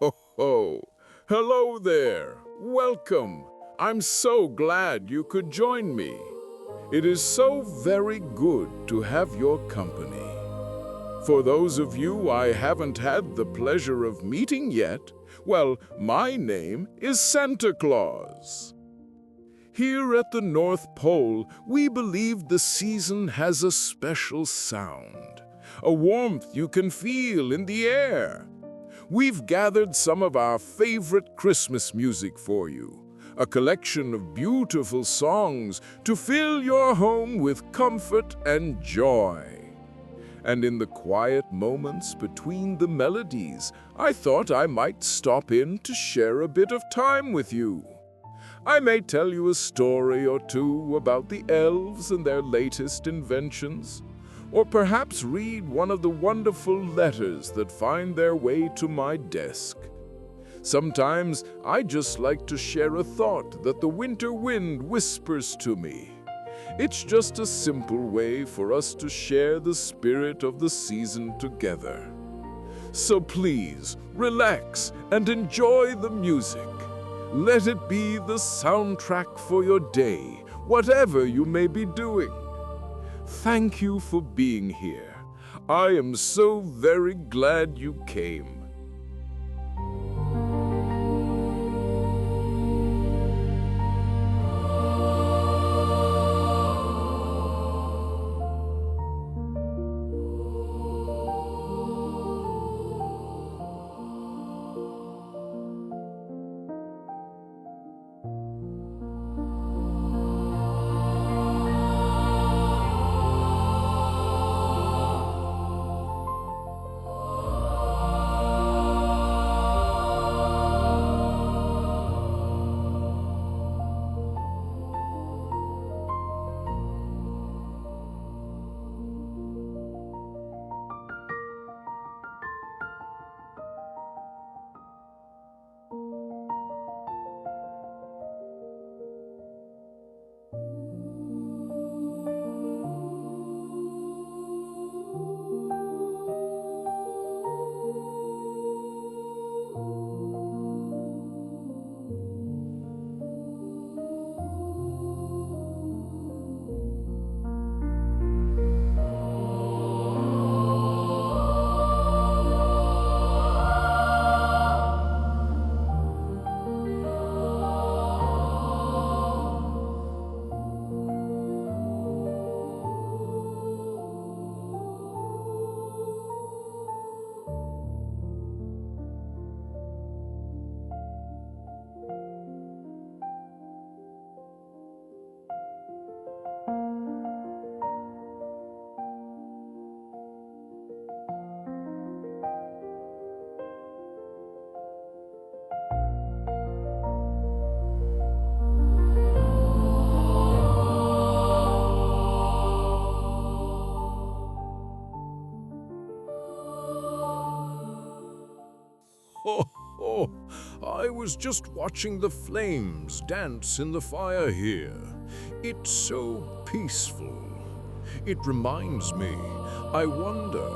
Ho, ho. Hello there. Welcome. I'm so glad you could join me. It is so very good to have your company. For those of you I haven't had the pleasure of meeting yet, well, my name is Santa Claus. Here at the North Pole, we believe the season has a special sound, a warmth you can feel in the air. We've gathered some of our favorite Christmas music for you, a collection of beautiful songs to fill your home with comfort and joy. And in the quiet moments between the melodies, I thought I might stop in to share a bit of time with you. I may tell you a story or two about the elves and their latest inventions, or perhaps read one of the wonderful letters that find their way to my desk. Sometimes I just like to share a thought that the winter wind whispers to me. It's just a simple way for us to share the spirit of the season together. So please, relax and enjoy the music. Let it be the soundtrack for your day, whatever you may be doing. Thank you for being here. I am so very glad you came. Oh, I was just watching the flames dance in the fire here. It's so peaceful. It reminds me, I wonder,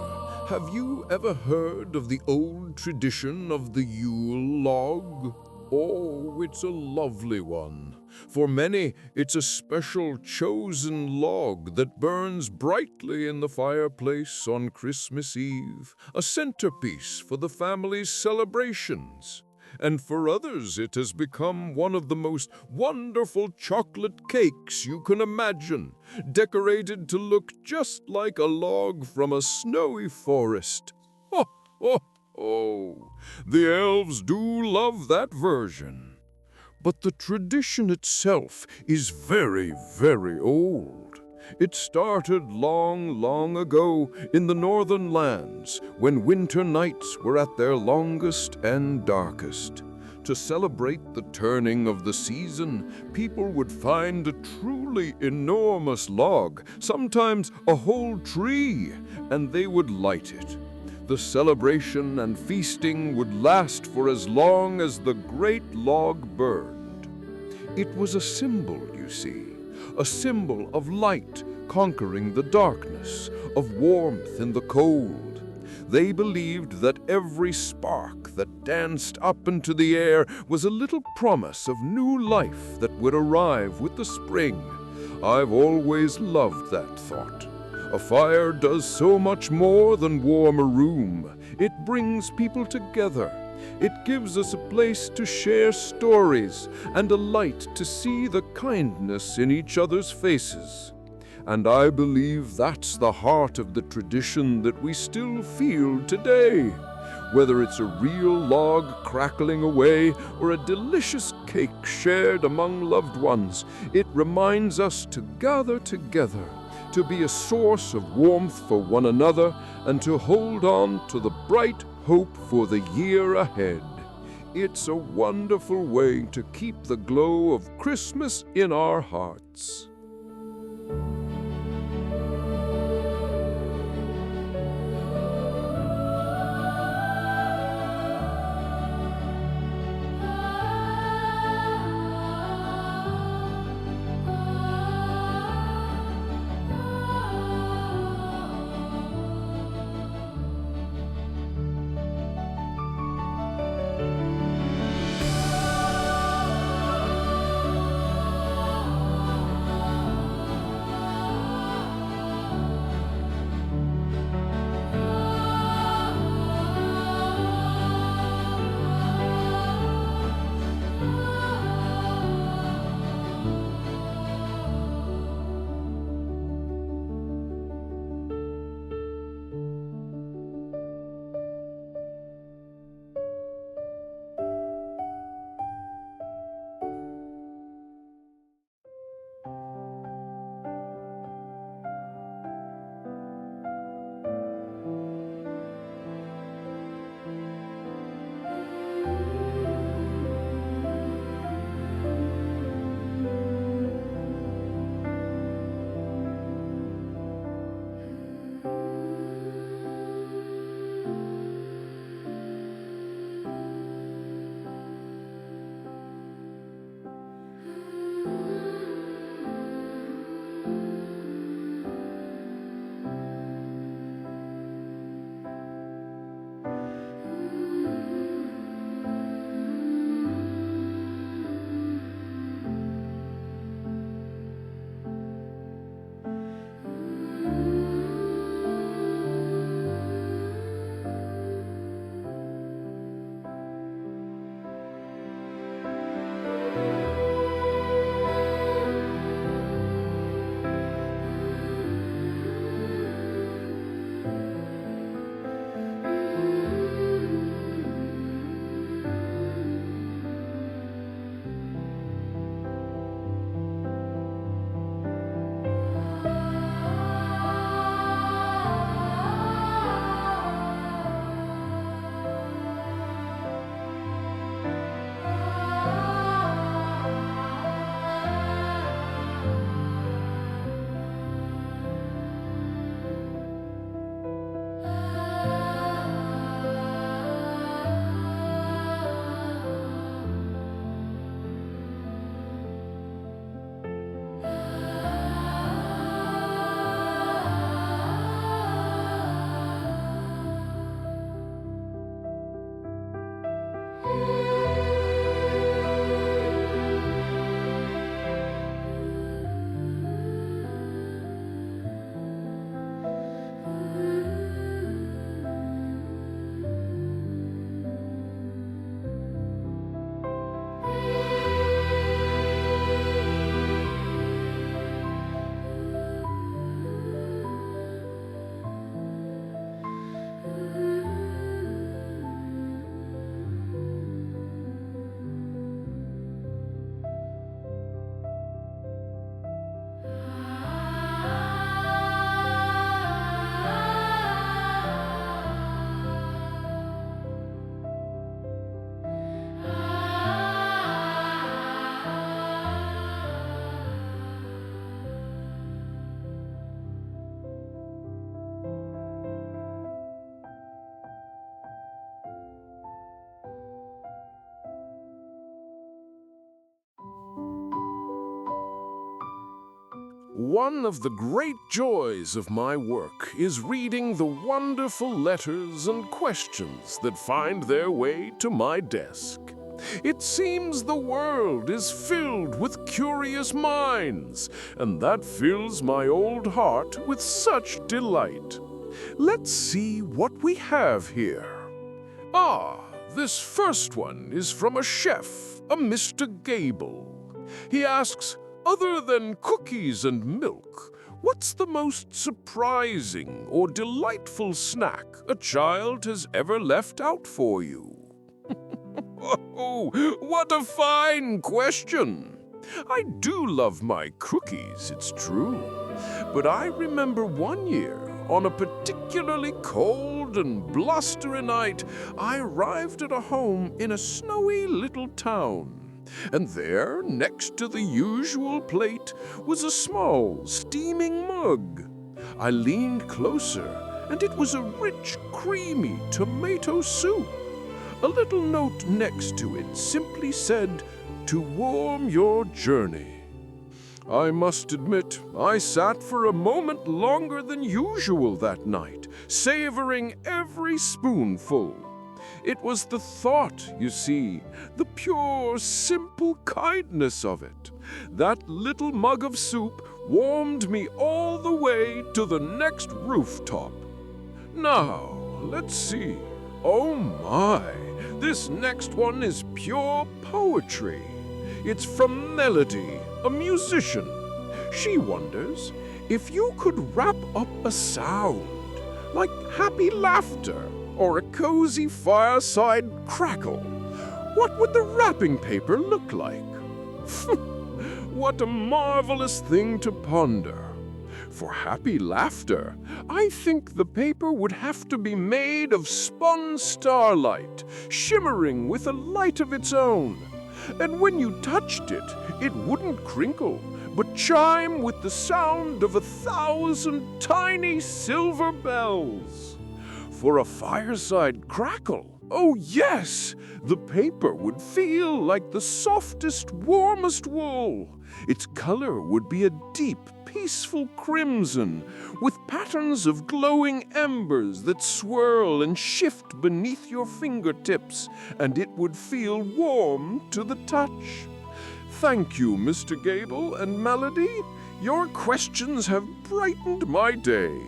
have you ever heard of the old tradition of the Yule Log? Oh, it's a lovely one. For many, it's a special chosen log that burns brightly in the fireplace on Christmas Eve, a centerpiece for the family's celebrations. And for others, it has become one of the most wonderful chocolate cakes you can imagine, decorated to look just like a log from a snowy forest. Oh, oh, oh, the elves do love that version. But the tradition itself is very, very old. It started long, long ago in the northern lands when winter nights were at their longest and darkest. To celebrate the turning of the season, people would find a truly enormous log, sometimes a whole tree, and they would light it. The celebration and feasting would last for as long as the great log burned. It was a symbol, you see, a symbol of light conquering the darkness, of warmth in the cold. They believed that every spark that danced up into the air was a little promise of new life that would arrive with the spring. I've always loved that thought. A fire does so much more than warm a room. It brings people together. It gives us a place to share stories and a light to see the kindness in each other's faces. And I believe that's the heart of the tradition that we still feel today. Whether it's a real log crackling away or a delicious cake shared among loved ones, it reminds us to gather together, to be a source of warmth for one another, and to hold on to the bright hope for the year ahead. It's a wonderful way to keep the glow of Christmas in our hearts. One of the great joys of my work is reading the wonderful letters and questions that find their way to my desk. It seems the world is filled with curious minds, and that fills my old heart with such delight. Let's see what we have here. This first one is from a chef, a Mr. Gable. He asks, other than cookies and milk, what's the most surprising or delightful snack a child has ever left out for you? Oh, what a fine question! I do love my cookies, it's true. But I remember one year, on a particularly cold and blustery night, I arrived at a home in a snowy little town. And there, next to the usual plate, was a small, steaming mug. I leaned closer, and it was a rich, creamy tomato soup. A little note next to it simply said, "To warm your journey." I must admit, I sat for a moment longer than usual that night, savoring every spoonful. It was the thought, you see, the pure, simple kindness of it. That little mug of soup warmed me all the way to the next rooftop. Now, let's see. Oh my, this next one is pure poetry. It's from Melody, a musician. She wonders if you could wrap up a sound, like happy laughter or a cozy fireside crackle. What would the wrapping paper look like? What a marvelous thing to ponder. For happy laughter, I think the paper would have to be made of spun starlight, shimmering with a light of its own. And when you touched it, it wouldn't crinkle, but chime with the sound of 1,000 tiny silver bells. For a fireside crackle, oh yes, the paper would feel like the softest, warmest wool. Its color would be a deep, peaceful crimson, with patterns of glowing embers that swirl and shift beneath your fingertips, and it would feel warm to the touch. Thank you, Mr. Gable and Melody. Your questions have brightened my day.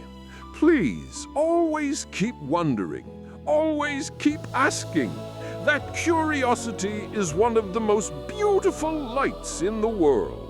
Please, always keep wondering. Always keep asking. That curiosity is one of the most beautiful lights in the world.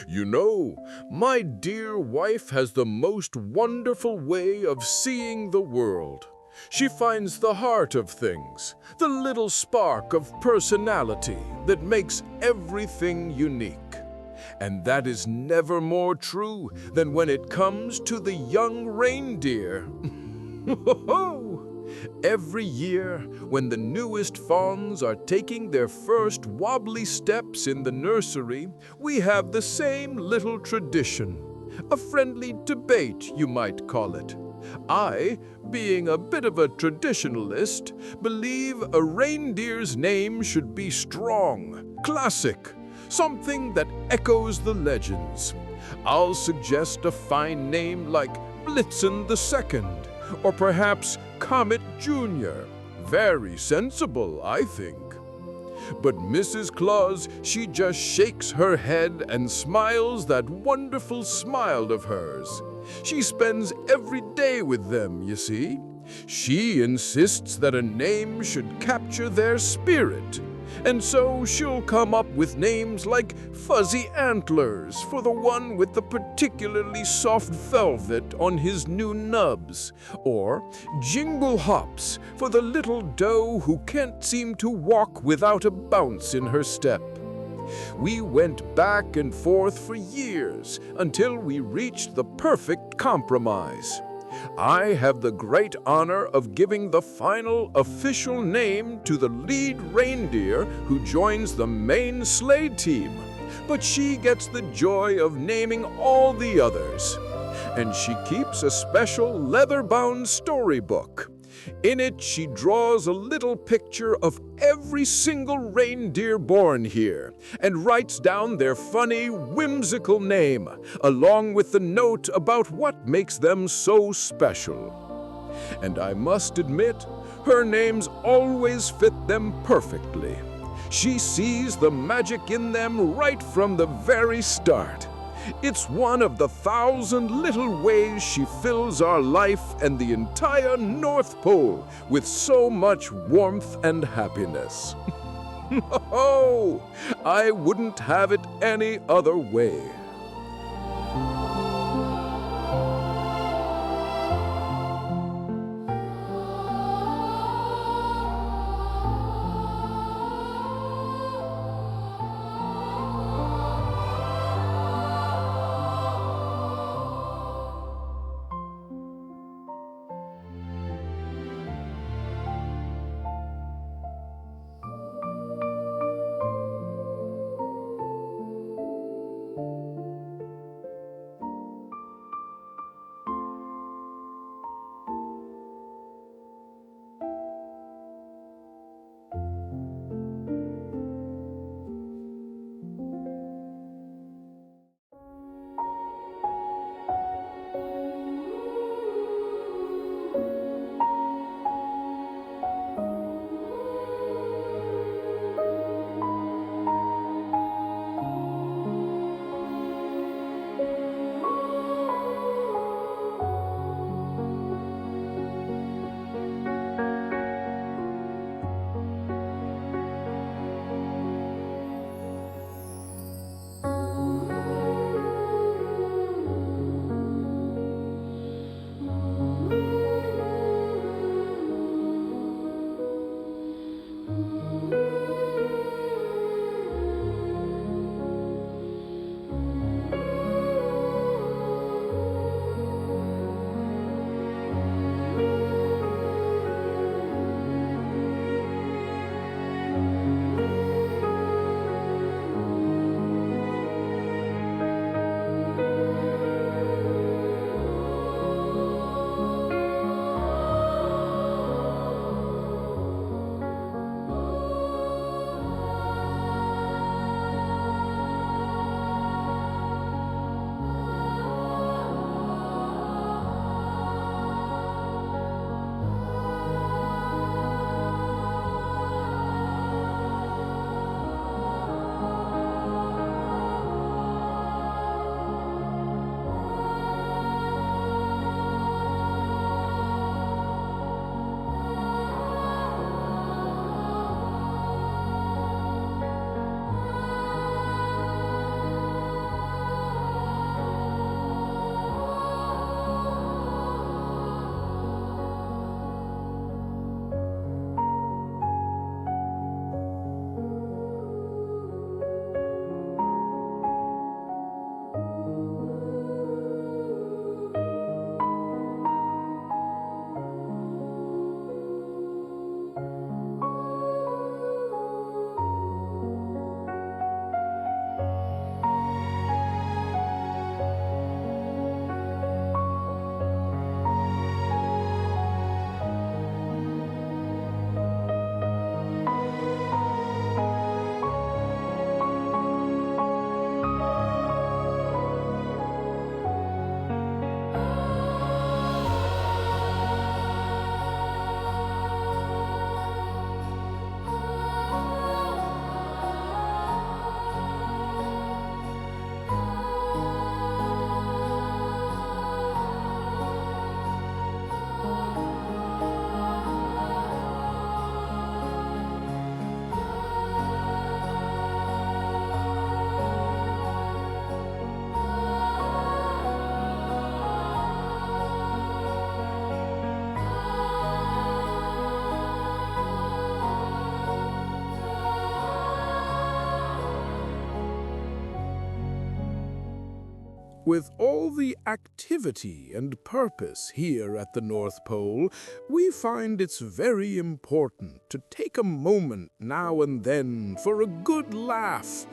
You know, my dear wife has the most wonderful way of seeing the world. She finds the heart of things, the little spark of personality that makes everything unique. And that is never more true than when it comes to the young reindeer. Every year, when the newest fawns are taking their first wobbly steps in the nursery, we have the same little tradition. A friendly debate, you might call it. I, being a bit of a traditionalist, believe a reindeer's name should be strong, classic, something that echoes the legends. I'll suggest a fine name like Blitzen II, or perhaps Comet Jr. Very sensible, I think. But Mrs. Claus, she just shakes her head and smiles that wonderful smile of hers. She spends every day with them, you see. She insists that a name should capture their spirit. And so she'll come up with names like Fuzzy Antlers for the one with the particularly soft velvet on his new nubs, or Jingle Hops for the little doe who can't seem to walk without a bounce in her step. We went back and forth for years until we reached the perfect compromise. I have the great honor of giving the final official name to the lead reindeer who joins the main sleigh team, but she gets the joy of naming all the others. And she keeps a special leather-bound storybook. In it, she draws a little picture of every single reindeer born here and writes down their funny, whimsical name, along with the note about what makes them so special. And I must admit, her names always fit them perfectly. She sees the magic in them right from the very start. It's one of the 1,000 little ways she fills our life and the entire North Pole with so much warmth and happiness. Oh, I wouldn't have it any other way. With all the activity and purpose here at the North Pole, we find it's very important to take a moment now and then for a good laugh.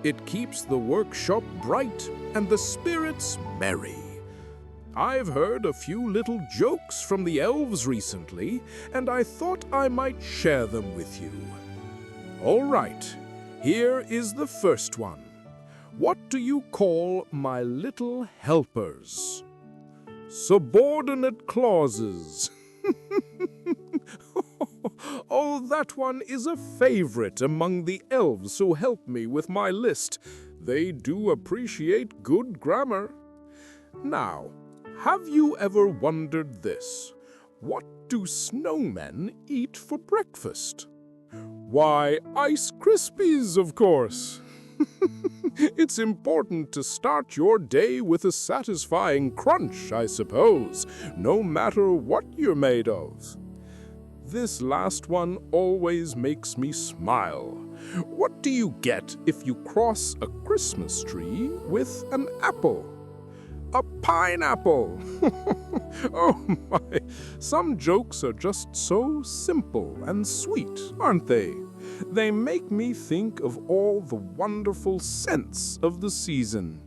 It keeps the workshop bright and the spirits merry. I've heard a few little jokes from the elves recently, and I thought I might share them with you. All right, here is the first one. What do you call my little helpers? Subordinate clauses. Oh, that one is a favorite among the elves who help me with my list. They do appreciate good grammar. Now, have you ever wondered this? What do snowmen eat for breakfast? Why, Ice Krispies, of course. It's important to start your day with a satisfying crunch, I suppose, no matter what you're made of. This last one always makes me smile. What do you get if you cross a Christmas tree with an apple? A pineapple! Oh my, some jokes are just so simple and sweet, aren't they? They make me think of all the wonderful scents of the season.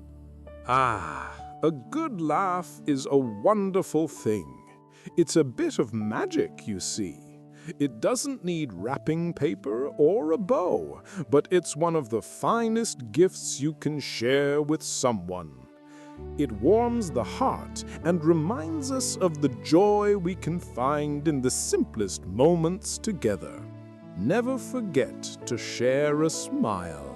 Ah, a good laugh is a wonderful thing. It's a bit of magic, you see. It doesn't need wrapping paper or a bow, but it's one of the finest gifts you can share with someone. It warms the heart and reminds us of the joy we can find in the simplest moments together. Never forget to share a smile.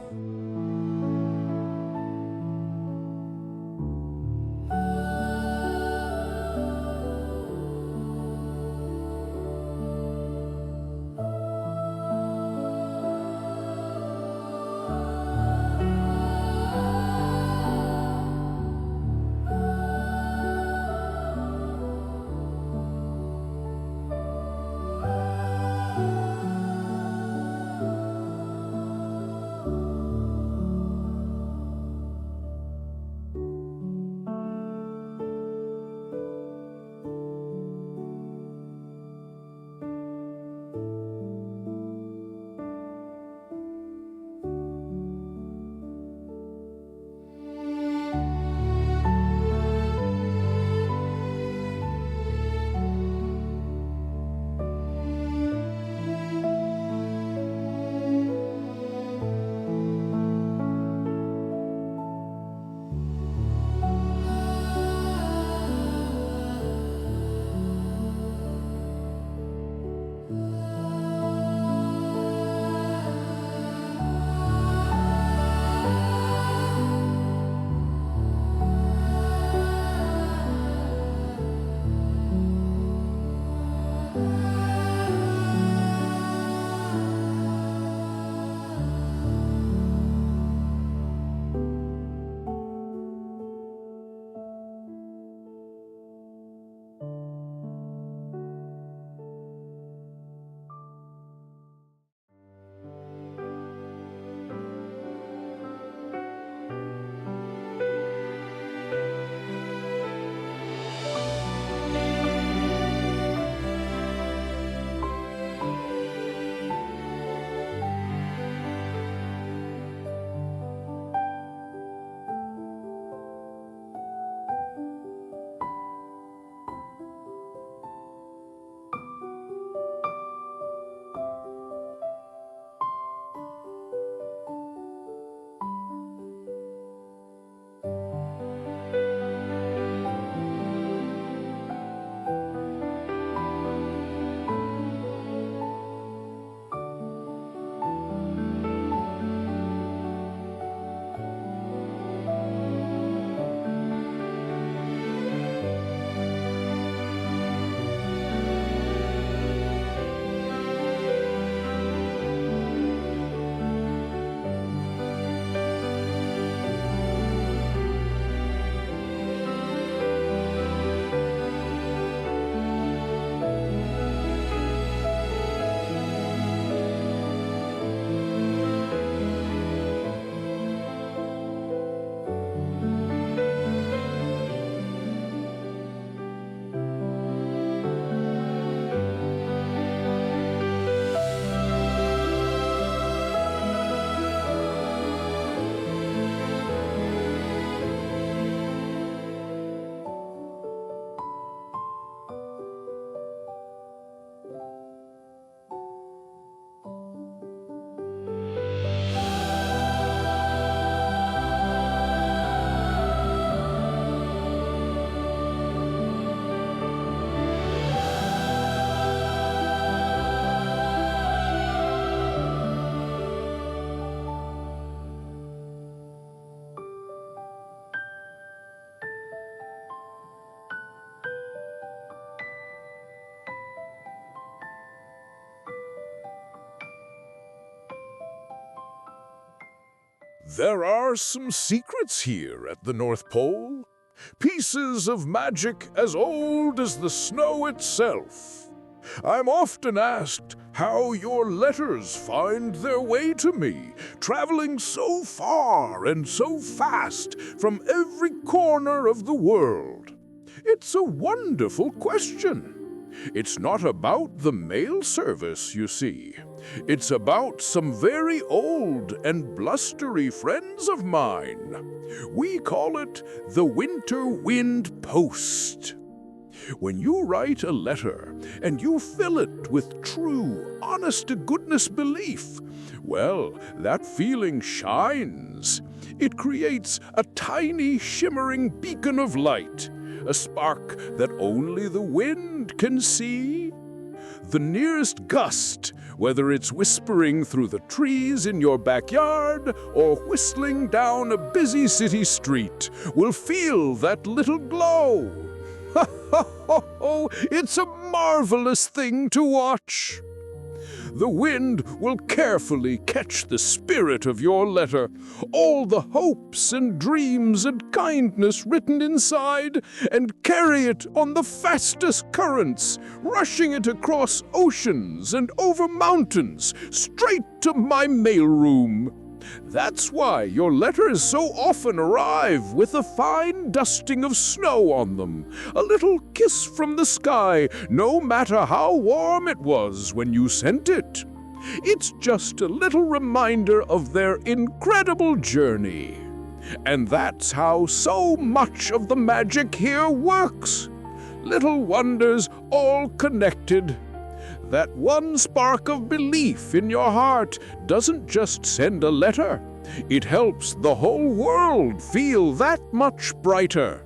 There are some secrets here at the North Pole. Pieces of magic as old as the snow itself. I'm often asked how your letters find their way to me, traveling so far and so fast from every corner of the world. It's a wonderful question. It's not about the mail service, you see. It's about some very old and blustery friends of mine. We call it the Winter Wind Post. When you write a letter and you fill it with true, honest-to-goodness belief, well, that feeling shines. It creates a tiny, shimmering beacon of light, a spark that only the wind can see. The nearest gust, whether it's whispering through the trees in your backyard or whistling down a busy city street, will feel that little glow. Ha ha ha ho! It's a marvelous thing to watch. The wind will carefully catch the spirit of your letter, all the hopes and dreams and kindness written inside, and carry it on the fastest currents, rushing it across oceans and over mountains, straight to my mailroom. That's why your letters so often arrive with a fine dusting of snow on them, a little kiss from the sky, no matter how warm it was when you sent it. It's just a little reminder of their incredible journey. And that's how so much of the magic here works. Little wonders all connected. That one spark of belief in your heart doesn't just send a letter. It helps the whole world feel that much brighter.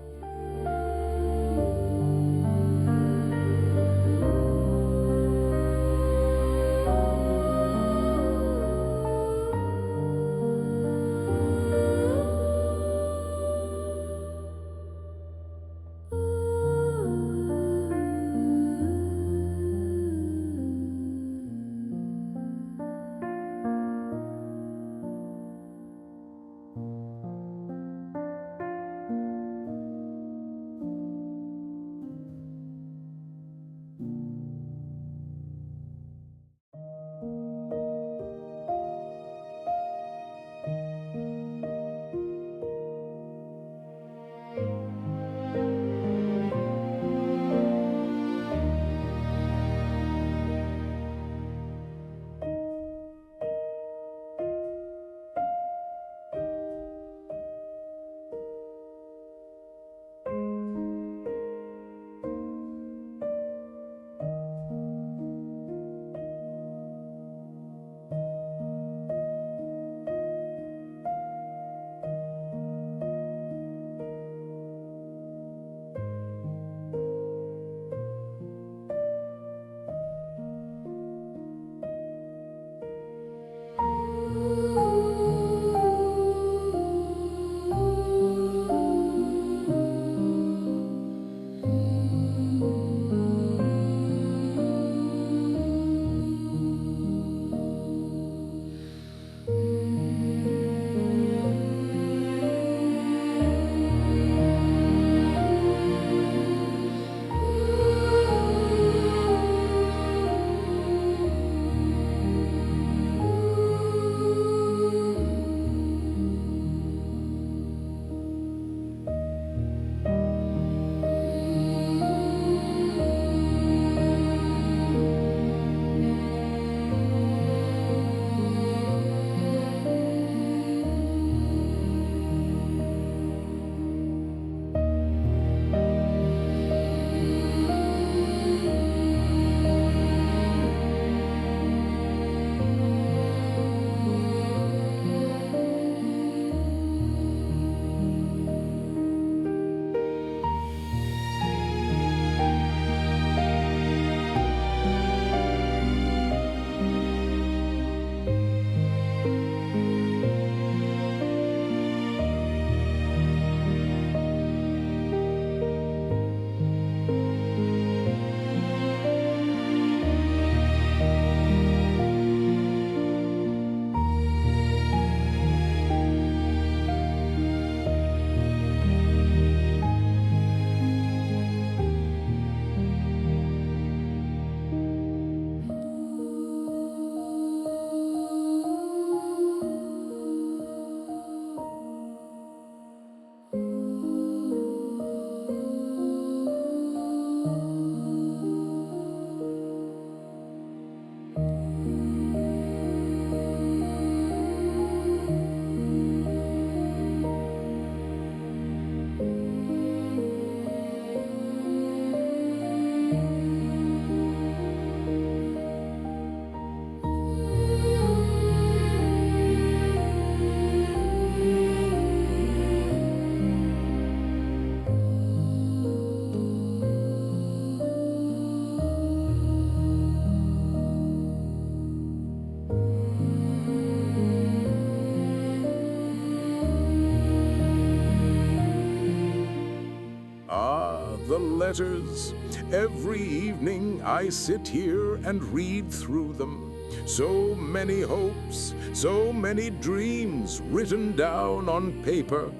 letters. Every evening I sit here and read through them. So many hopes, so many dreams written down on paper.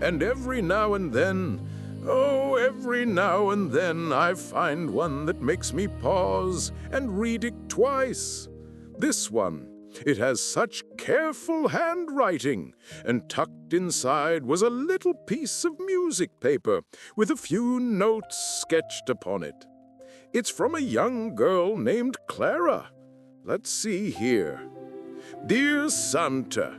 And every now and then, every now and then I find one that makes me pause and read it twice. This one, it has such careful handwriting, and tucked inside was a little piece of music paper with a few notes sketched upon it. It's from a young girl named Clara. Let's see here. Dear Santa,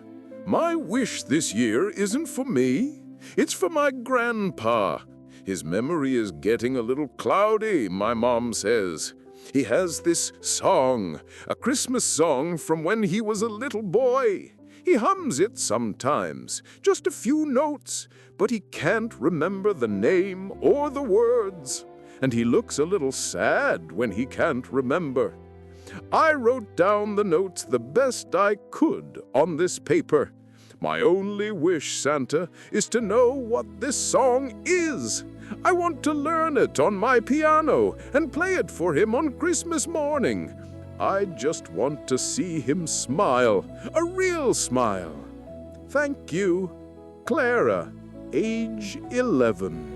my wish this year isn't for me. It's for my grandpa. His memory is getting a little cloudy, my mom says. He has this song, a Christmas song from when he was a little boy. He hums it sometimes, just a few notes, but he can't remember the name or the words. And he looks a little sad when he can't remember. I wrote down the notes the best I could on this paper. My only wish, Santa, is to know what this song is. I want to learn it on my piano and play it for him on Christmas morning. I just want to see him smile, a real smile. Thank you, Clara, age 11.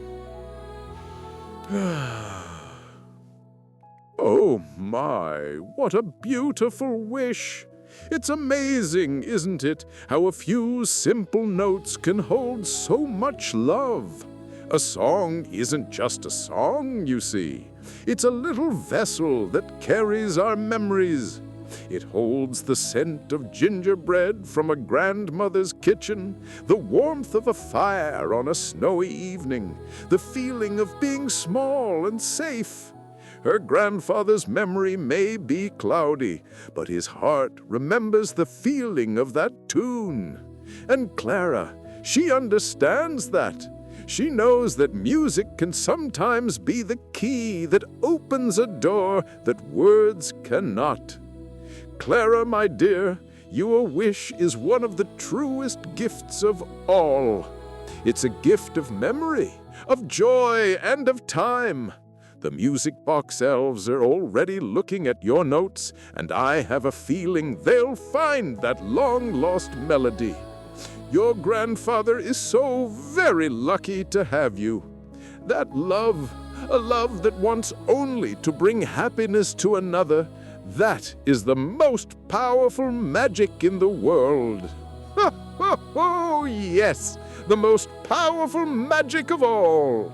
Oh my, what a beautiful wish! It's amazing, isn't it, how a few simple notes can hold so much love. A song isn't just a song, you see. It's a little vessel that carries our memories. It holds the scent of gingerbread from a grandmother's kitchen, the warmth of a fire on a snowy evening, the feeling of being small and safe. Her grandfather's memory may be cloudy, but his heart remembers the feeling of that tune. And Clara, she understands that. She knows that music can sometimes be the key that opens a door that words cannot. Clara, my dear, your wish is one of the truest gifts of all. It's a gift of memory, of joy, and of time. The music box elves are already looking at your notes, and I have a feeling they'll find that long-lost melody. Your grandfather is so very lucky to have you. That love, a love that wants only to bring happiness to another, that is the most powerful magic in the world. Oh, yes, the most powerful magic of all.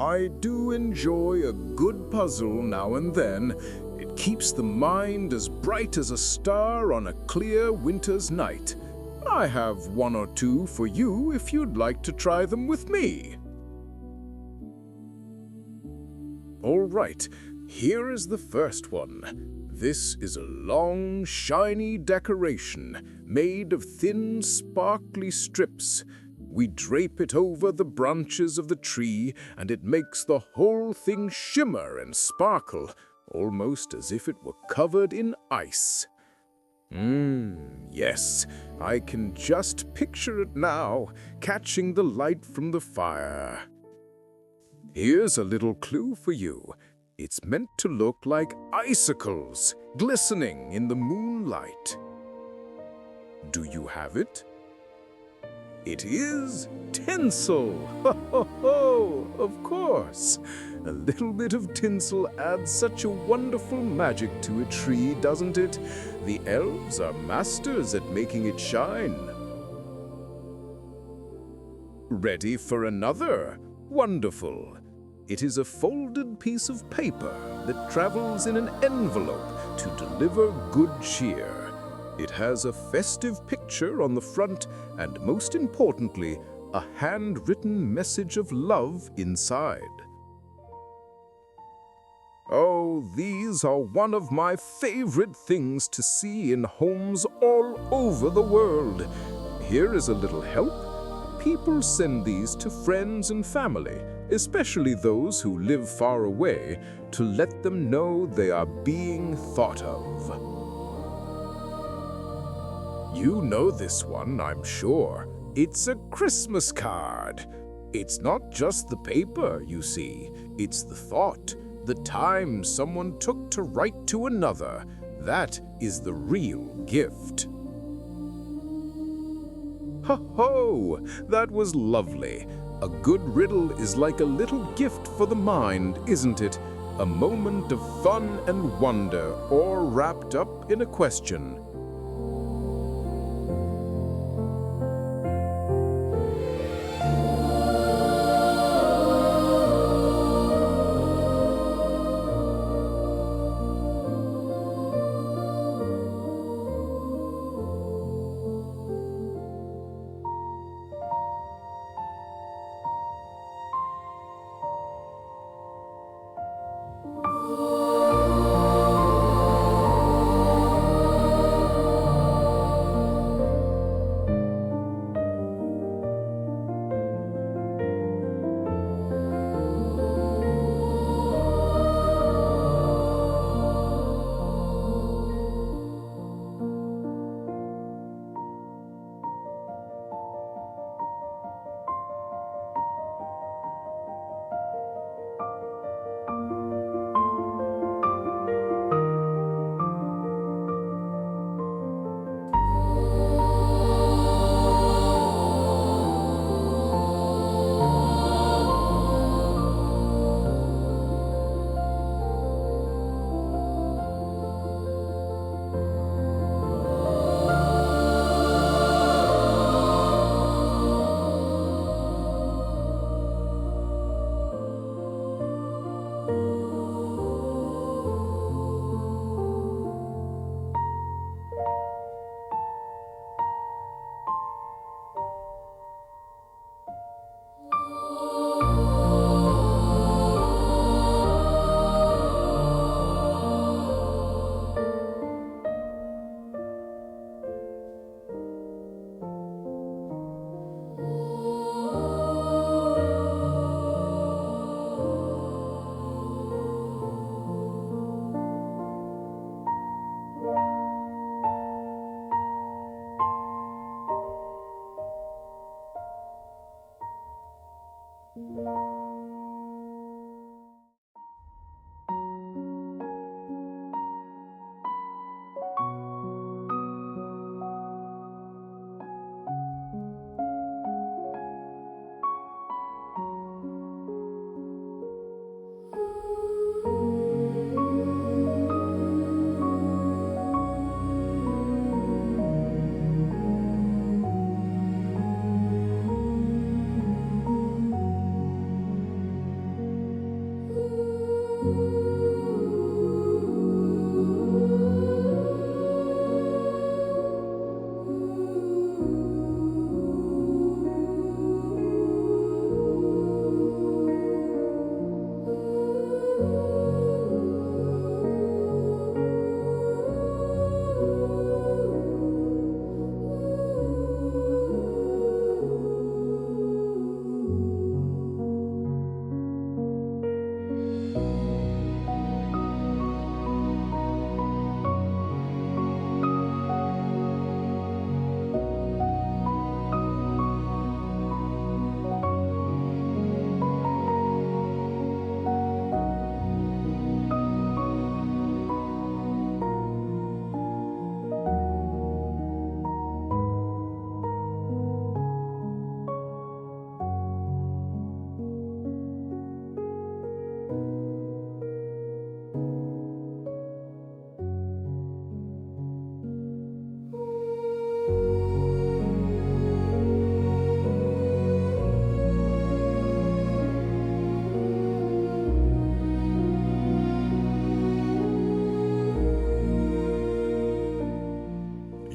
I do enjoy a good puzzle now and then. It keeps the mind as bright as a star on a clear winter's night. I have one or two for you if you'd like to try them with me. All right, here is the first one. This is a long, shiny decoration made of thin, sparkly strips. We drape it over the branches of the tree, and it makes the whole thing shimmer and sparkle, almost as if it were covered in ice. Yes, I can just picture it now, catching the light from the fire. Here's a little clue for you. It's meant to look like icicles, glistening in the moonlight. Do you have it? It is tinsel! Ho, ho, ho! Of course! A little bit of tinsel adds such a wonderful magic to a tree, doesn't it? The elves are masters at making it shine. Ready for another? Wonderful! It is a folded piece of paper that travels in an envelope to deliver good cheer. It has a festive picture on the front and, most importantly, a handwritten message of love inside. Oh, these are one of my favorite things to see in homes all over the world. Here is a little help. People send these to friends and family, especially those who live far away, to let them know they are being thought of. You know this one, I'm sure. It's a Christmas card. It's not just the paper, you see. It's the thought, the time someone took to write to another. That is the real gift. Ho-ho! That was lovely. A good riddle is like a little gift for the mind, isn't it? A moment of fun and wonder, all wrapped up in a question.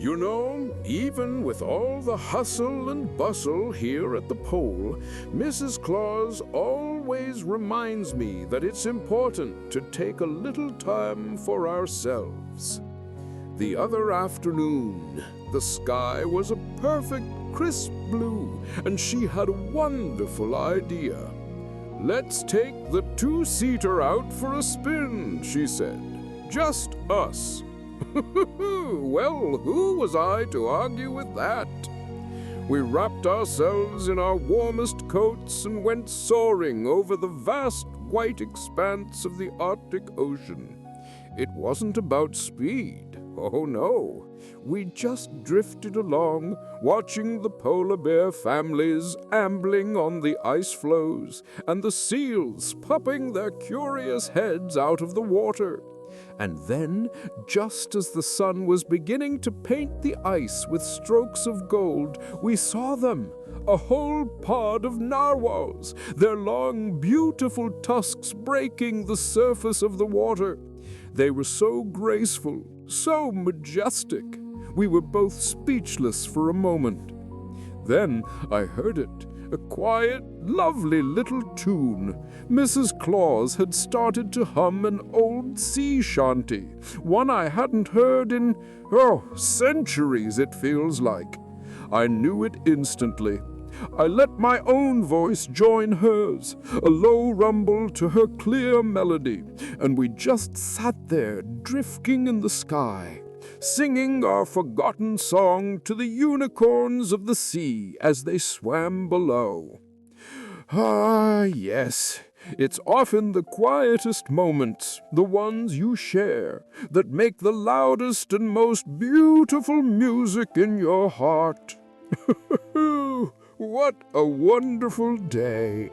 You know, even with all the hustle and bustle here at the pole, Mrs. Claus always reminds me that it's important to take a little time for ourselves. The other afternoon, the sky was a perfect crisp blue, and she had a wonderful idea. "Let's take the two-seater out for a spin," she said. "Just us." Well, who was I to argue with that? We wrapped ourselves in our warmest coats and went soaring over the vast white expanse of the Arctic Ocean. It wasn't about speed. Oh, no. We just drifted along, watching the polar bear families ambling on the ice floes and the seals popping their curious heads out of the water. And then, just as the sun was beginning to paint the ice with strokes of gold, we saw them, a whole pod of narwhals, their long, beautiful tusks breaking the surface of the water. They were so graceful, so majestic. We were both speechless for a moment. Then I heard it, a quiet, lovely little tune. Mrs. Claus had started to hum an old sea shanty, one I hadn't heard in, centuries it feels like. I knew it instantly. I let my own voice join hers, a low rumble to her clear melody, and we just sat there drifting in the sky, singing our forgotten song to the unicorns of the sea as they swam below. Ah, yes, it's often the quietest moments, the ones you share, that make the loudest and most beautiful music in your heart. What a wonderful day!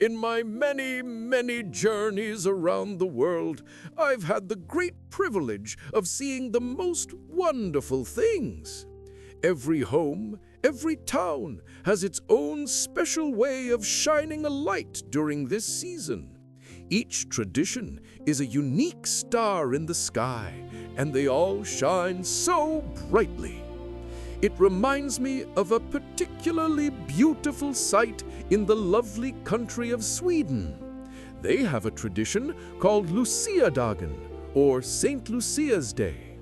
In my many, many journeys around the world, I've had the great privilege of seeing the most wonderful things. Every home, every town has its own special way of shining a light during this season. Each tradition is a unique star in the sky, and they all shine so brightly. It reminds me of a particularly beautiful sight in the lovely country of Sweden. They have a tradition called Lucia-dagen, or St. Lucia's Day.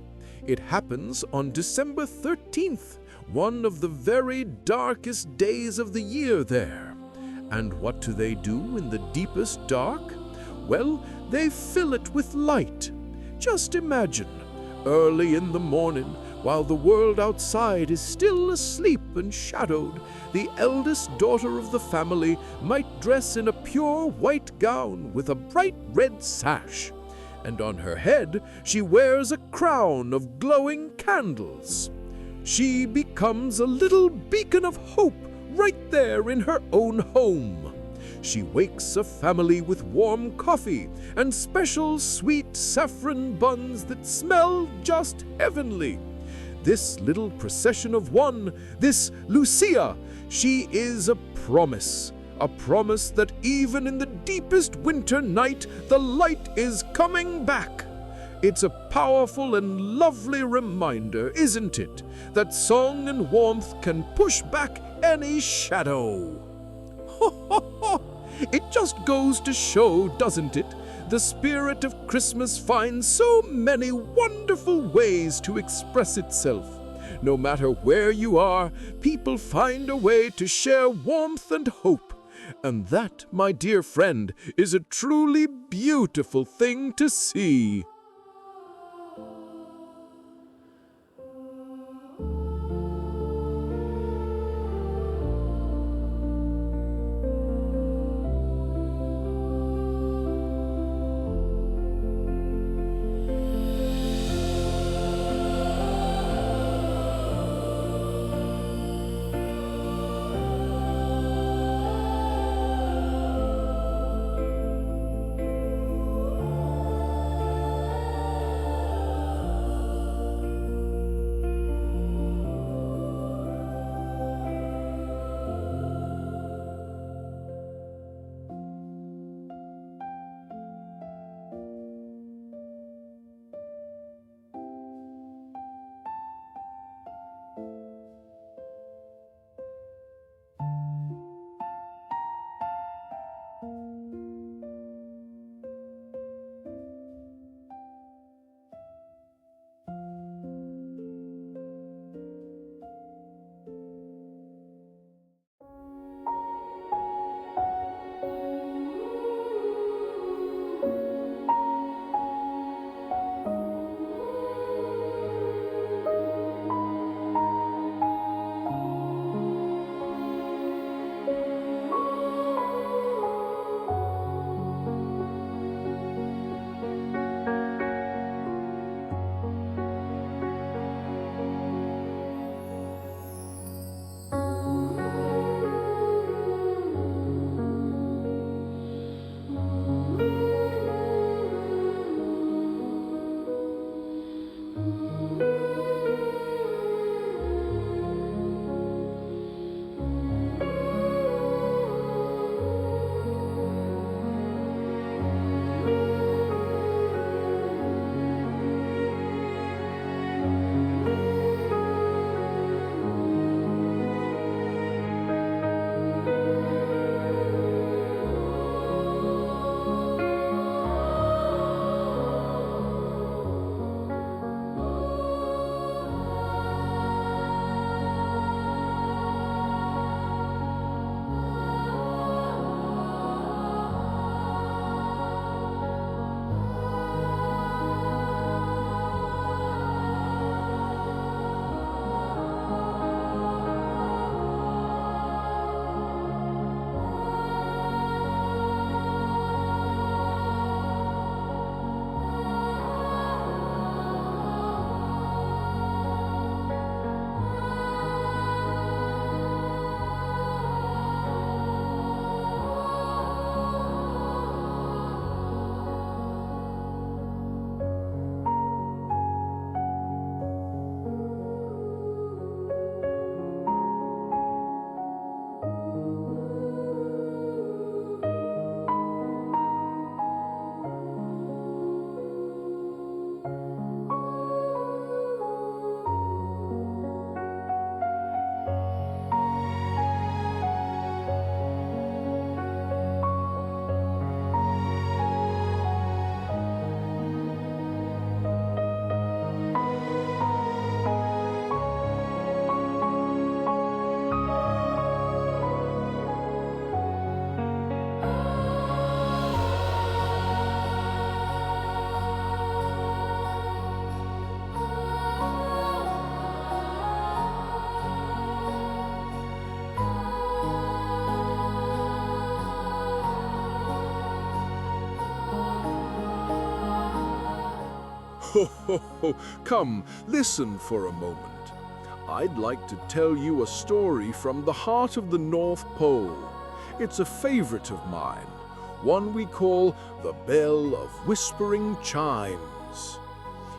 It happens on December 13th, one of the very darkest days of the year there. And what do they do in the deepest dark? Well, they fill it with light. Just imagine, early in the morning, while the world outside is still asleep and shadowed, the eldest daughter of the family might dress in a pure white gown with a bright red sash. And on her head she wears a crown of glowing candles. She becomes a little beacon of hope right there in her own home. She wakes a family with warm coffee and special sweet saffron buns that smell just heavenly. This little procession of one, this Lucia, she is a promise that even in the deepest winter night, the light is coming back. It's a powerful and lovely reminder, isn't it, that song and warmth can push back any shadow. Ho, ho, ho! It just goes to show, doesn't it? The spirit of Christmas finds so many wonderful ways to express itself. No matter where you are, people find a way to share warmth and hope. And that, my dear friend, is a truly beautiful thing to see. Come, listen for a moment. I'd like to tell you a story from the heart of the North Pole. It's a favorite of mine, one we call the Bell of Whispering Chimes.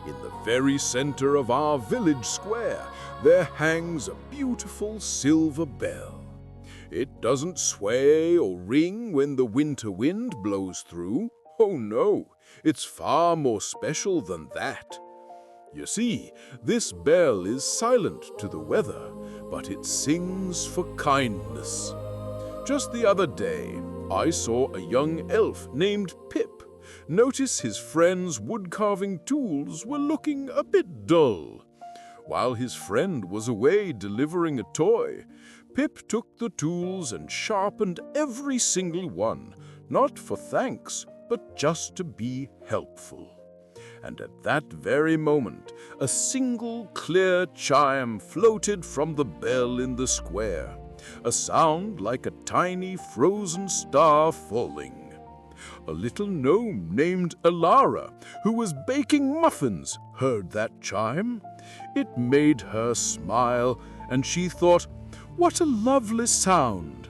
In the very center of our village square, there hangs a beautiful silver bell. It doesn't sway or ring when the winter wind blows through. Oh no, it's far more special than that. You see, this bell is silent to the weather, but it sings for kindness. Just the other day, I saw a young elf named Pip notice his friend's wood-carving tools were looking a bit dull. While his friend was away delivering a toy, Pip took the tools and sharpened every single one, not for thanks, but just to be helpful. And at that very moment, a single clear chime floated from the bell in the square, a sound like a tiny frozen star falling. A little gnome named Alara, who was baking muffins, heard that chime. It made her smile, and she thought, "What a lovely sound!"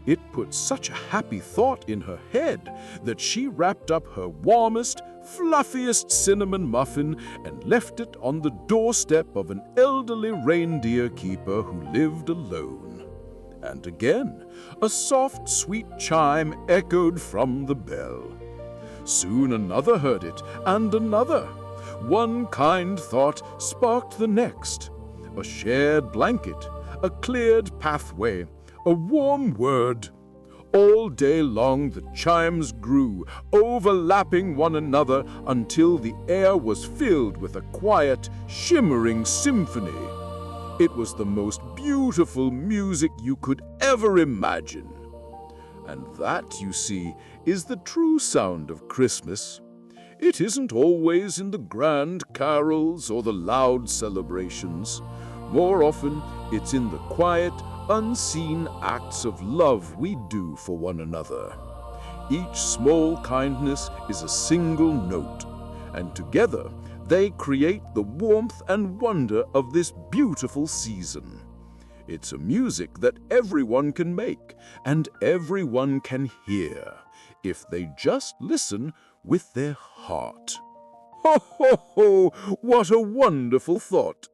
It put such a happy thought in her head that she wrapped up her warmest, fluffiest cinnamon muffin and left it on the doorstep of an elderly reindeer keeper who lived alone. And again, a soft, sweet chime echoed from the bell. Soon another heard it, and another. One kind thought sparked the next. A shared blanket, a cleared pathway, a warm word. All day long the chimes grew, overlapping one another until the air was filled with a quiet, shimmering symphony. It was the most beautiful music you could ever imagine. And that, you see, is the true sound of Christmas. It isn't always in the grand carols or the loud celebrations. More often, it's in the quiet, unseen acts of love we do for one another. Each small kindness is a single note, and together they create the warmth and wonder of this beautiful season. It's a music that everyone can make and everyone can hear if they just listen with their heart. Ho, ho, ho! What a wonderful thought!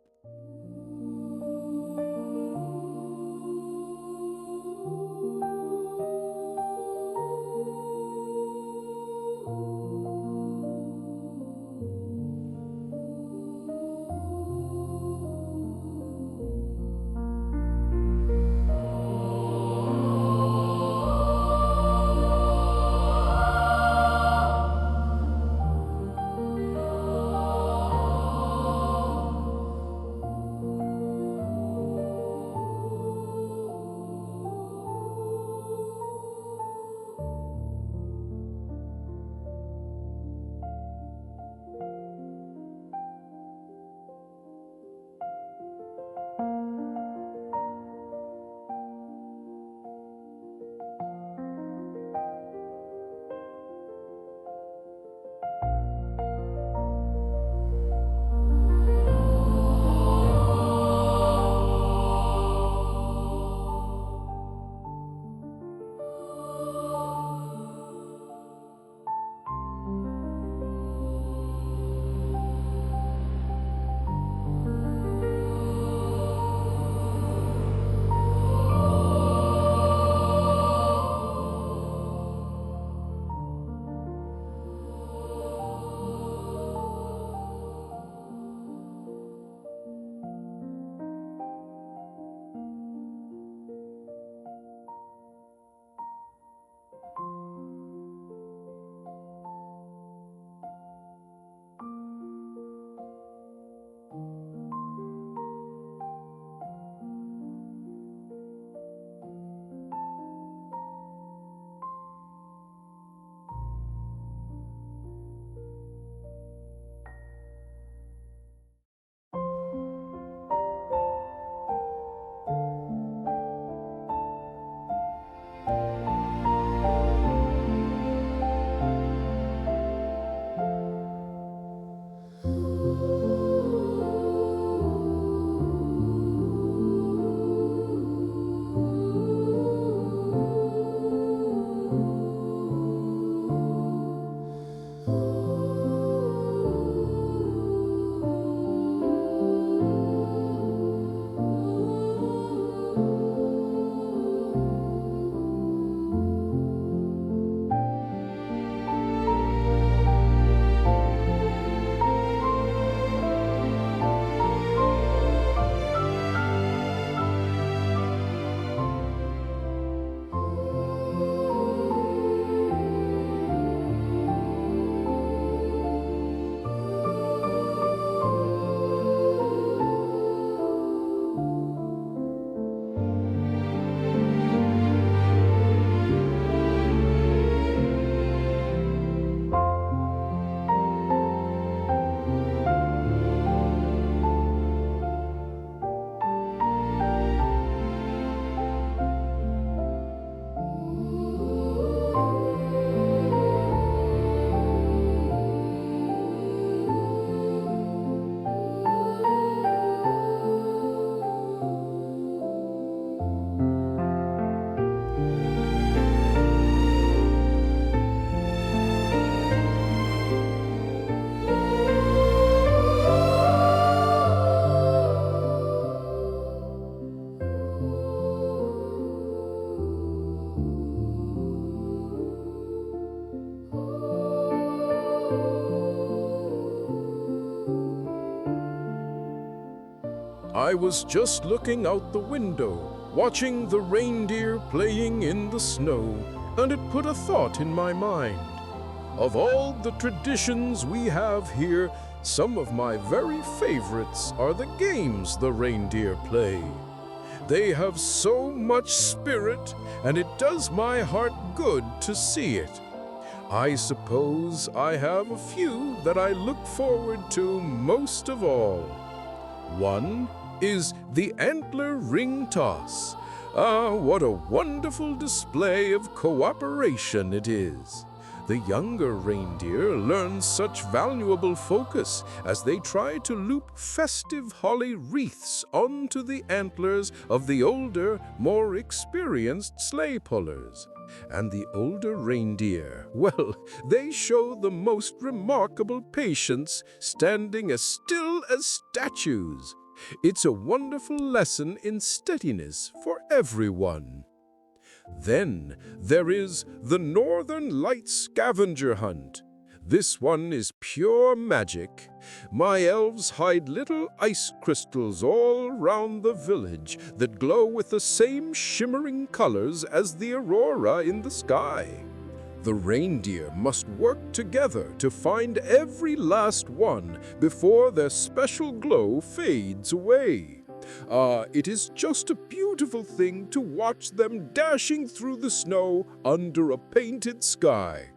I was just looking out the window, watching the reindeer playing in the snow, and it put a thought in my mind. Of all the traditions we have here, some of my very favorites are the games the reindeer play. They have so much spirit, and it does my heart good to see it. I suppose I have a few that I look forward to most of all. One is the antler ring toss. Ah, what a wonderful display of cooperation it is. The younger reindeer learn such valuable focus as they try to loop festive holly wreaths onto the antlers of the older, more experienced sleigh pullers. And the older reindeer, well, they show the most remarkable patience, standing as still as statues. It's a wonderful lesson in steadiness for everyone. Then there is the Northern Lights scavenger hunt. This one is pure magic. My elves hide little ice crystals all round the village that glow with the same shimmering colors as the aurora in the sky. The reindeer must work together to find every last one before their special glow fades away. It is just a beautiful thing to watch them dashing through the snow under a painted sky.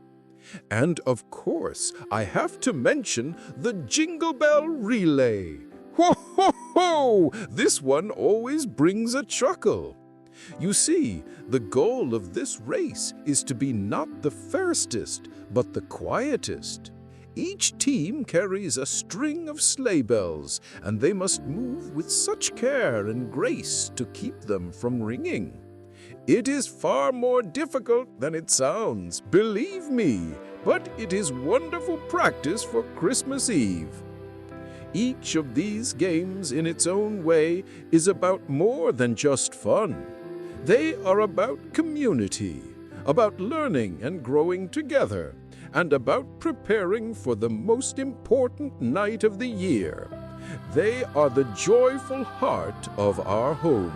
And of course, I have to mention the Jingle Bell Relay. Ho, ho, ho! This one always brings a chuckle. You see, the goal of this race is to be not the fastest, but the quietest. Each team carries a string of sleigh bells, and they must move with such care and grace to keep them from ringing. It is far more difficult than it sounds, believe me, but it is wonderful practice for Christmas Eve. Each of these games in its own way is about more than just fun. They are about community, about learning and growing together, and about preparing for the most important night of the year. They are the joyful heart of our home.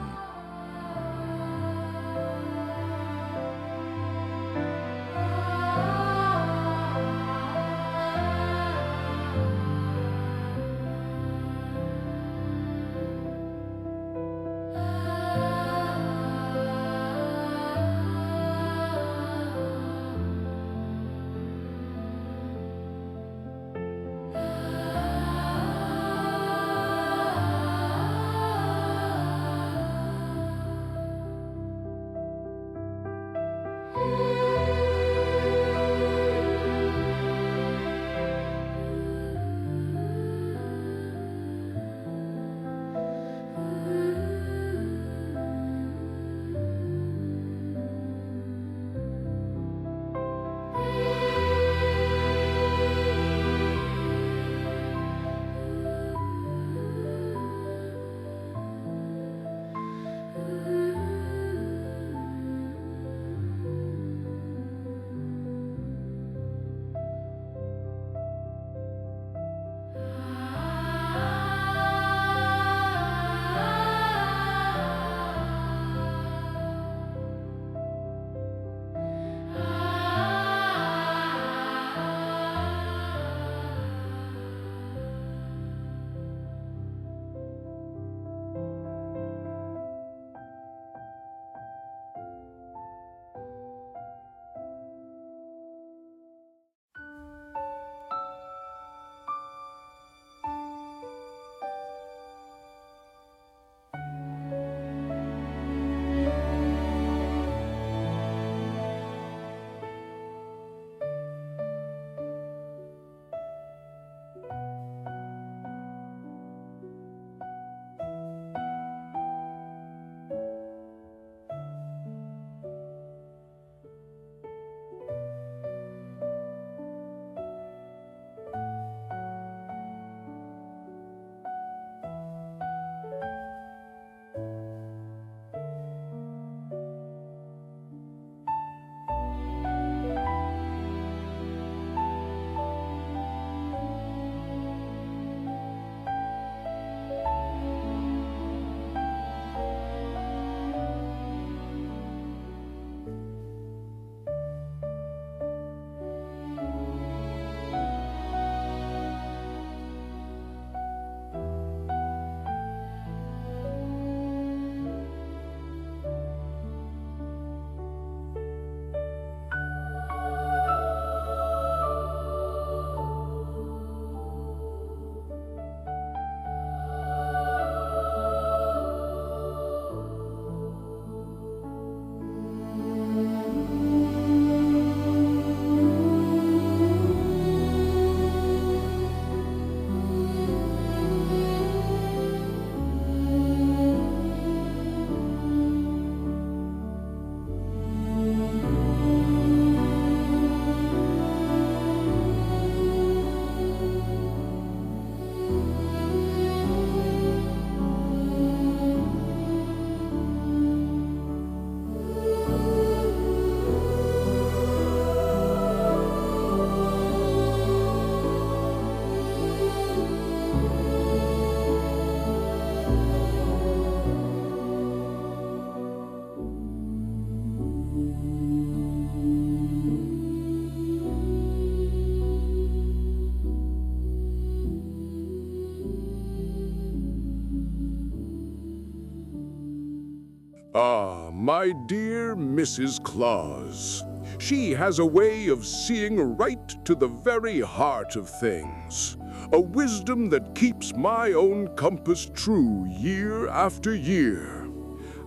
Ah, my dear Mrs. Claus. She has a way of seeing right to the very heart of things. A wisdom that keeps my own compass true year after year.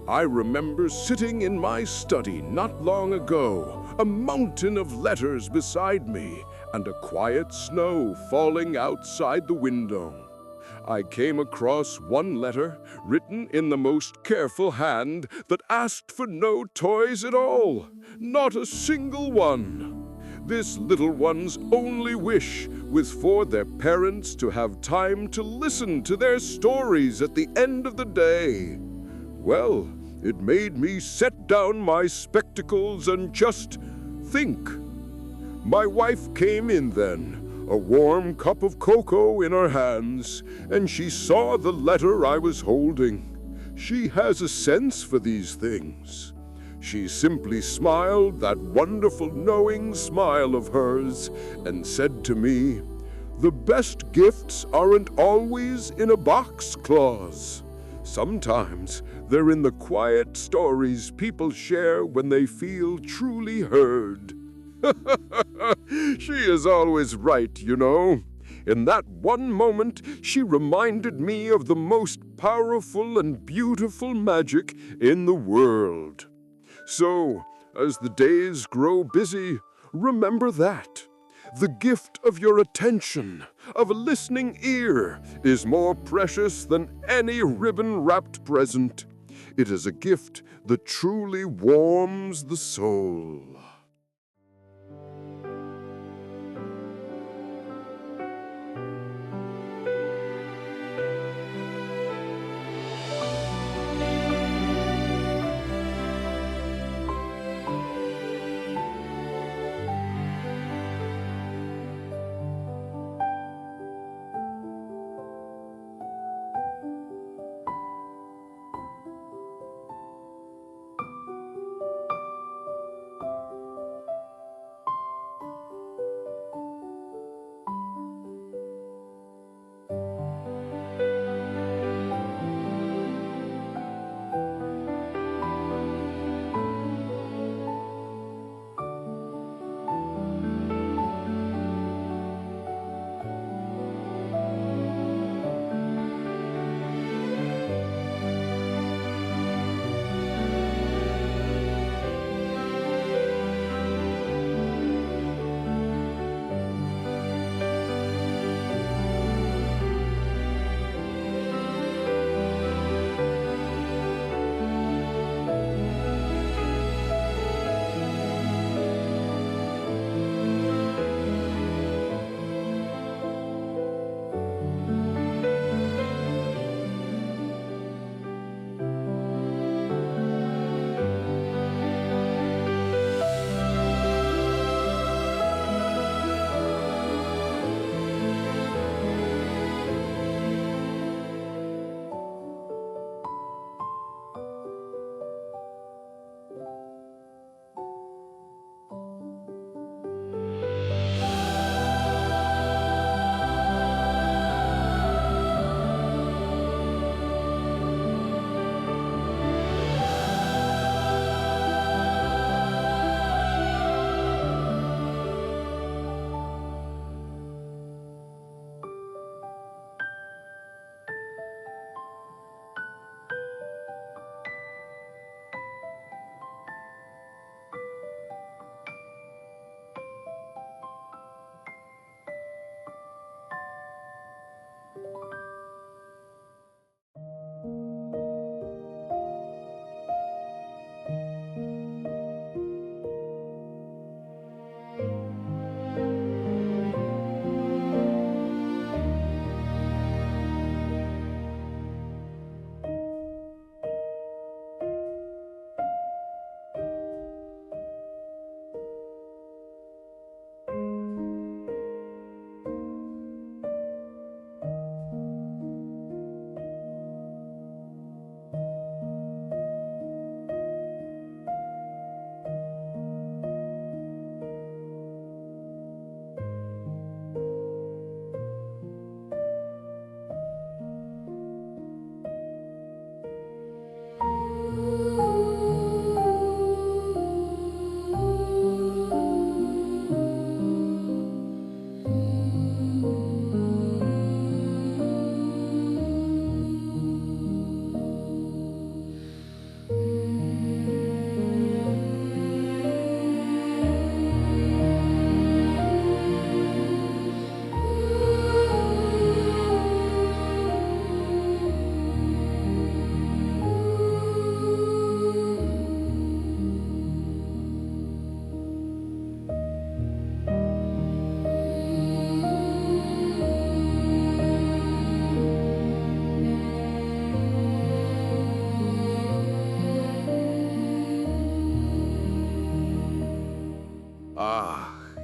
I remember sitting in my study not long ago, a mountain of letters beside me, and a quiet snow falling outside the window. I came across one letter, written in the most careful hand, that asked for no toys at all, not a single one. This little one's only wish was for their parents to have time to listen to their stories at the end of the day. Well, it made me set down my spectacles and just think. My wife came in then, a warm cup of cocoa in her hands, and she saw the letter I was holding. She has a sense for these things. She simply smiled that wonderful knowing smile of hers and said to me, "The best gifts aren't always in a box, Claus. Sometimes they're in the quiet stories people share when they feel truly heard." She is always right, you know. In that one moment, she reminded me of the most powerful and beautiful magic in the world. So, as the days grow busy, remember that. The gift of your attention, of a listening ear, is more precious than any ribbon-wrapped present. It is a gift that truly warms the soul.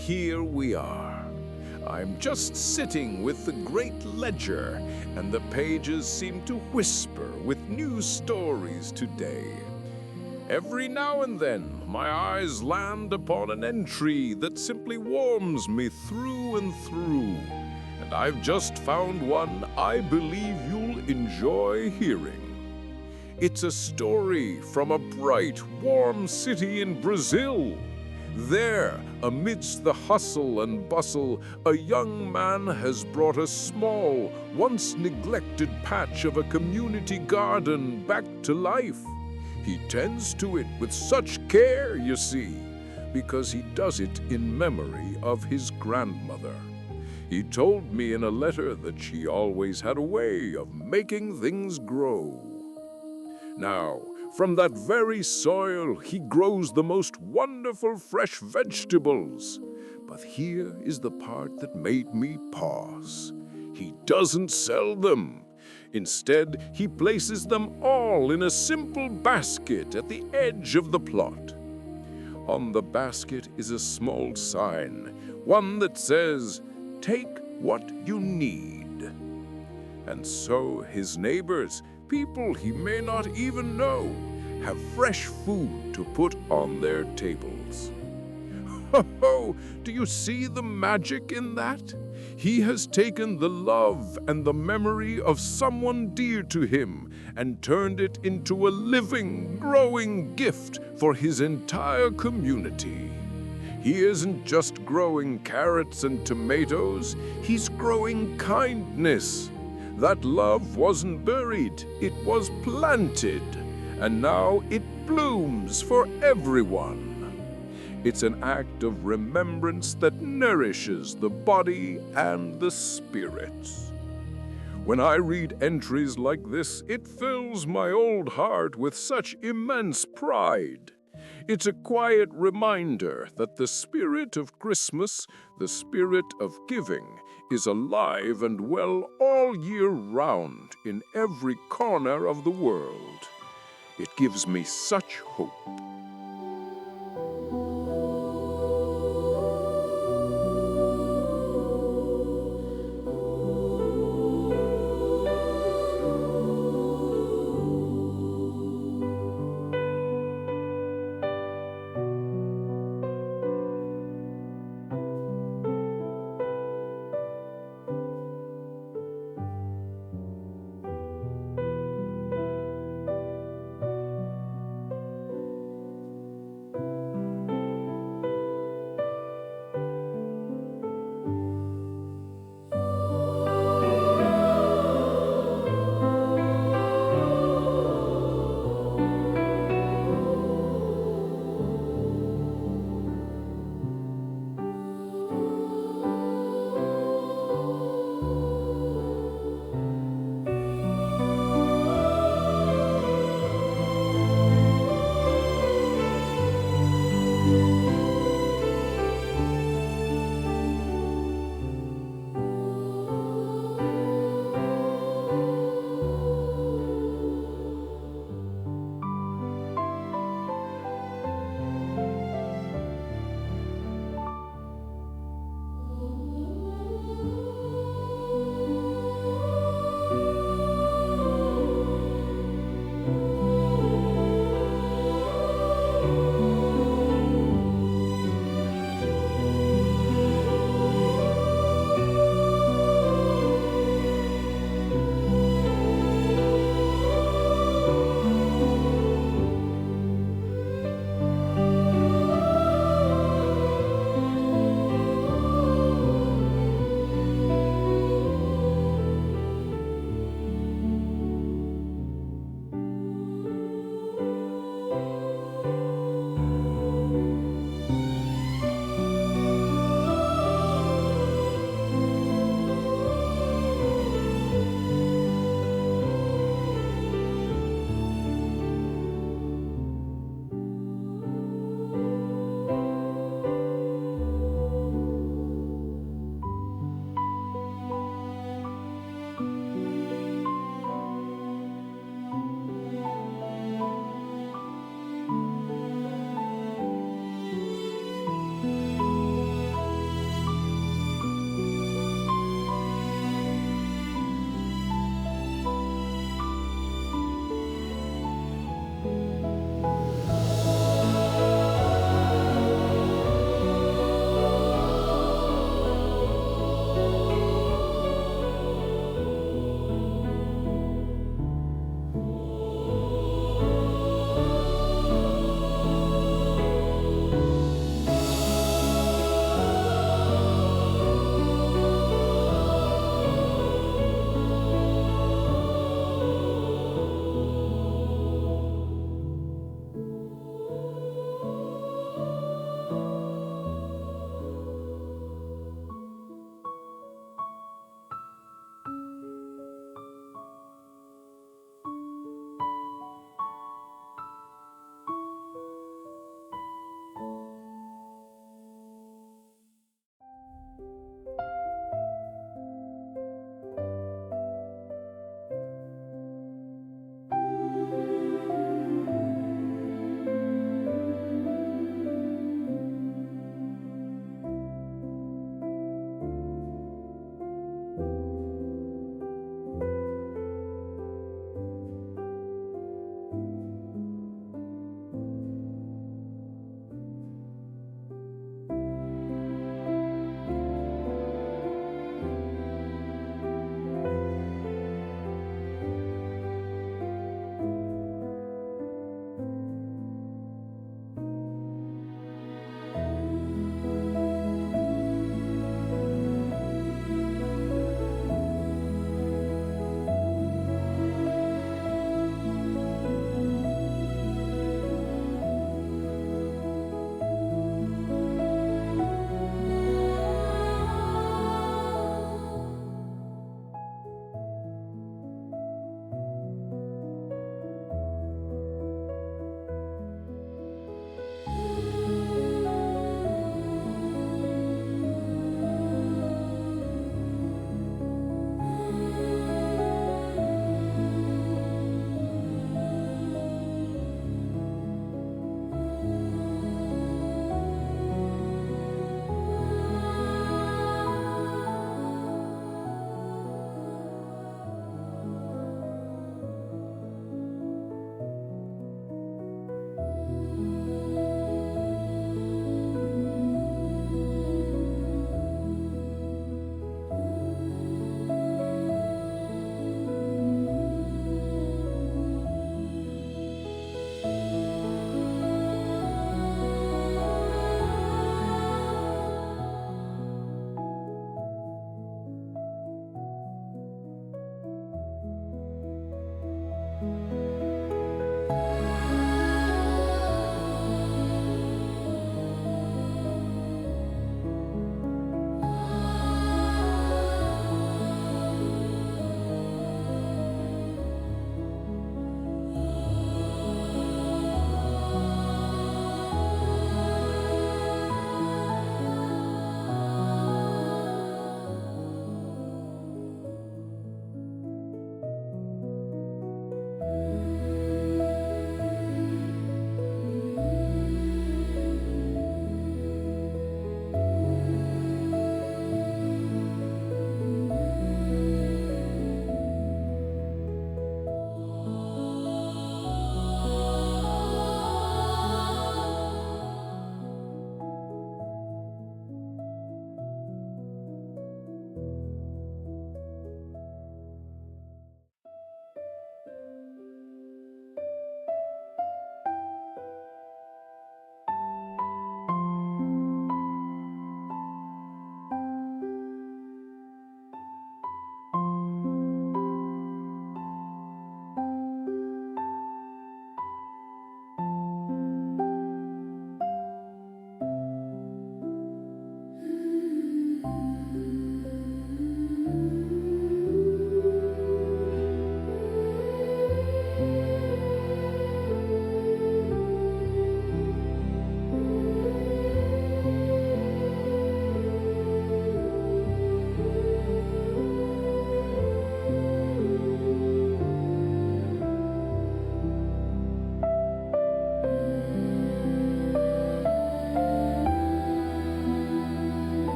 here we are. I'm just sitting with the great ledger, and the pages seem to whisper with new stories today. Every now and then, my eyes land upon an entry that simply warms me through and through. And I've just found one I believe you'll enjoy hearing. It's a story from a bright, warm city in Brazil. There, amidst the hustle and bustle, a young man has brought a small, once neglected patch of a community garden back to life. He tends to it with such care, you see, because he does it in memory of his grandmother. He told me in a letter that she always had a way of making things grow. Now, from that very soil, he grows the most wonderful fresh vegetables. But here is the part that made me pause. He doesn't sell them. Instead, he places them all in a simple basket at the edge of the plot. On the basket is a small sign, one that says, "Take what you need." And so his neighbors, people he may not even know, have fresh food to put on their tables. Ho ho! Do you see the magic in that? He has taken the love and the memory of someone dear to him and turned it into a living, growing gift for his entire community. He isn't just growing carrots and tomatoes, he's growing kindness. That love wasn't buried, it was planted, and now it blooms for everyone. It's an act of remembrance that nourishes the body and the spirit. When I read entries like this, it fills my old heart with such immense pride. It's a quiet reminder that the spirit of Christmas, the spirit of giving, is alive and well all year round in every corner of the world. It gives me such hope.